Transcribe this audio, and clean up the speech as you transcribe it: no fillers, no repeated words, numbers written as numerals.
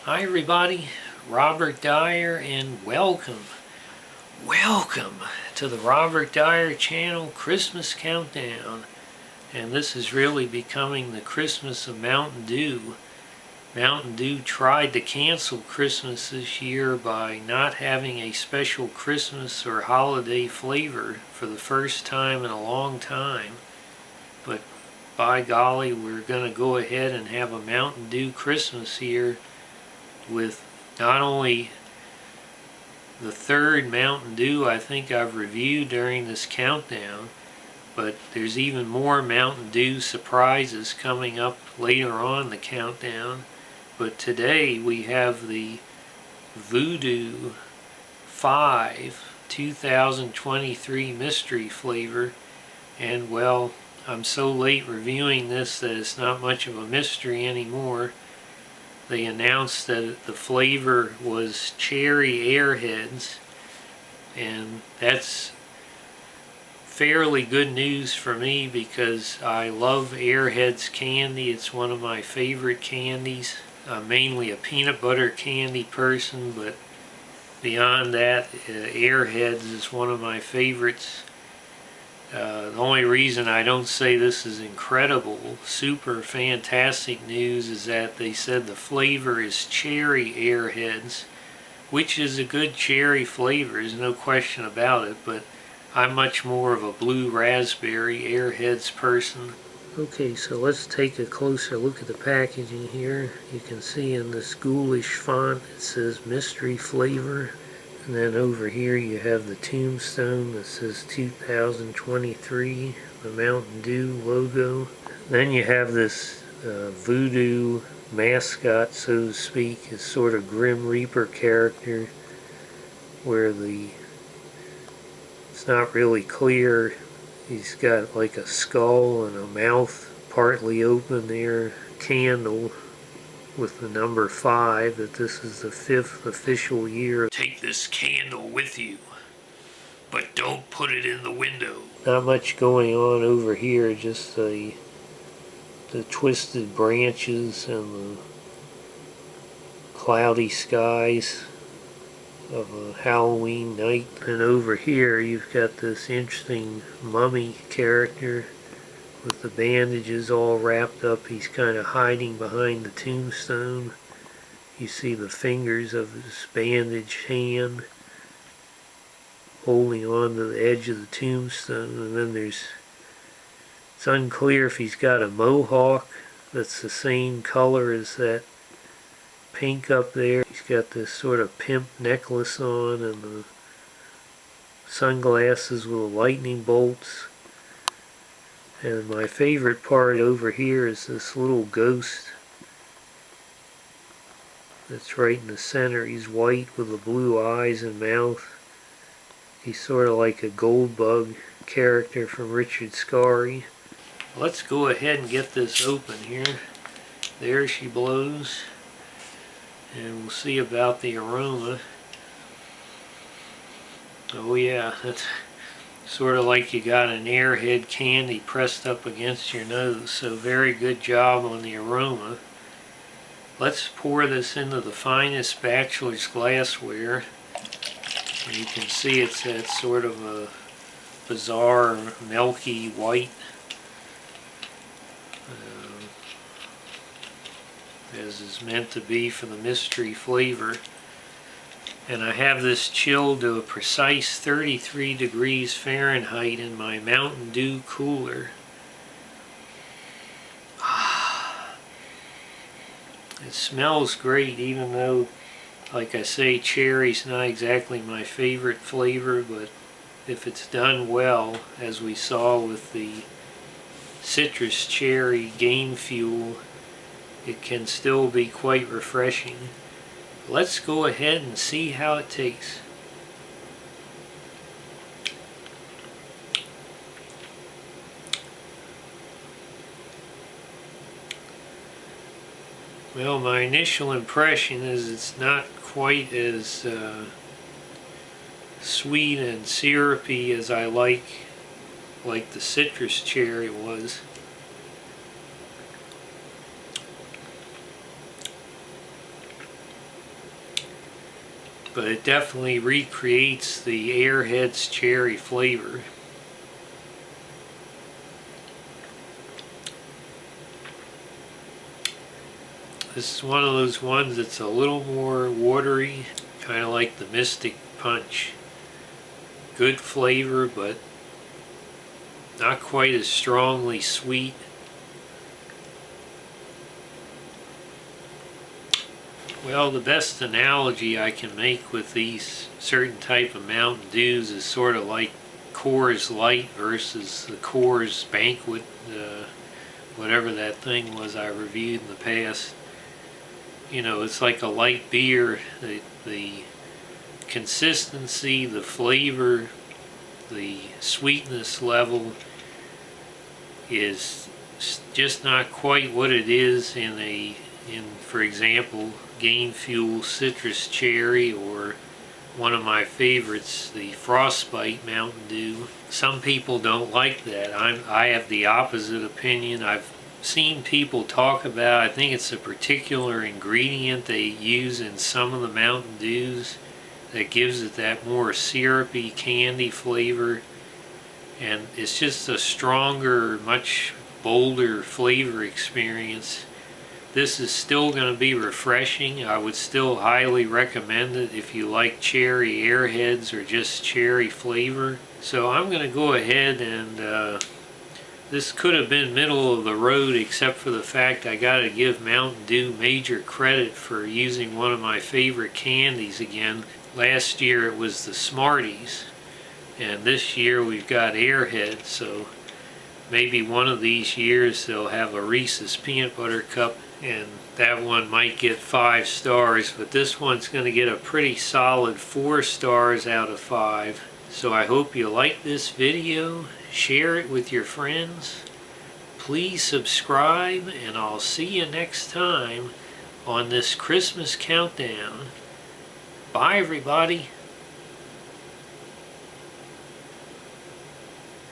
Hi everybody, Robert Dyer, and welcome to the Robert Dyer channel Christmas Countdown. And this is really becoming the Christmas of Mountain Dew. Mountain Dew tried to cancel Christmas this year by not having a special Christmas or holiday flavor for the first time in a long time. But by golly, we're going to go ahead and have a Mountain Dew Christmas here with not only the third Mountain Dew I think I've reviewed during this countdown, but there's even more Mountain Dew surprises coming up later on in the countdown. But today we have the VooDew 5 2023 mystery flavor, and well, I'm so late reviewing this that it's not much of a mystery anymore. They announced that the flavor was cherry airheads, and that's fairly good news for me because I love Airheads candy. It's one of my favorite candies. I'm mainly a peanut butter candy person, but beyond that, Airheads is one of my favorites. The only reason I don't say this is incredible, super fantastic news is that they said the flavor is cherry Airheads, which is a good cherry flavor, there's no question about it, but I'm much more of a blue raspberry Airheads person. Okay, so let's take a closer look at the packaging here. You can see in this ghoulish font it says mystery flavor. And then over here you have the tombstone that says 2023, the Mountain Dew logo. Then you have this VooDew mascot, so to speak, his sort of Grim Reaper character, where it's not really clear. He's got like a skull and a mouth partly open there, candle with the number 5, that this is the 5th official year. Take this candle with you, but don't put it in the window. Not much going on over here, just the twisted branches and the cloudy skies of a Halloween night. And over here you've got this interesting mummy character with the bandages all wrapped up. He's kind of hiding behind the tombstone. You see the fingers of his bandaged hand holding on to the edge of the tombstone. And then it's unclear if he's got a mohawk that's the same color as that pink up there. He's got this sort of pimp necklace on and the sunglasses with the lightning bolts. And my favorite part over here is this little ghost that's right in the center. He's white with the blue eyes and mouth. He's sort of like a gold bug character from Richard Scarry. Let's go ahead and get this open here. There she blows. And we'll see about the aroma. Oh yeah, that's sort of like you got an Airhead candy pressed up against your nose, so very good job on the aroma. Let's pour this into the finest bachelor's glassware. And you can see it's that sort of a bizarre milky white, as is meant to be for the mystery flavor. And I have this chilled to a precise 33 degrees Fahrenheit in my Mountain Dew cooler. It smells great, even though, like I say, cherry's not exactly my favorite flavor, but if it's done well, as we saw with the citrus cherry game fuel, it can still be quite refreshing. Let's go ahead and see how it tastes. Well, my initial impression is it's not quite as sweet and syrupy as I like the citrus cherry was. but it definitely recreates the Airhead's cherry flavor. This is one of those ones that's a little more watery, kind of like the Mystic Punch. Good flavor, but not quite as strongly sweet. Well, the best analogy I can make with these certain type of Mountain Dews is sort of like Coors Light versus the Coors Banquet, whatever that thing was I reviewed in the past. You know, it's like a light beer. The consistency, the flavor, the sweetness level is just not quite what it is in for example, Game Fuel Citrus Cherry, or one of my favorites, the Frostbite Mountain Dew. Some people don't like that. I have the opposite opinion. I've seen people talk about, I think it's a particular ingredient they use in some of the Mountain Dews that gives it that more syrupy candy flavor, and it's just a stronger, much bolder flavor experience. This is still going to be refreshing. I would still highly recommend it if you like cherry Airheads or just cherry flavor. So I'm going to go ahead and this could have been middle of the road, except for the fact I got to give Mountain Dew major credit for using one of my favorite candies again. Last year it was the Smarties, and this year we've got Airhead, so maybe one of these years they'll have a Reese's Peanut Butter Cup, and that one might get 5 stars, but this one's going to get a pretty solid 4 stars out of 5. So I hope you like this video, share it with your friends, please subscribe, and I'll see you next time on this Christmas countdown. Bye everybody.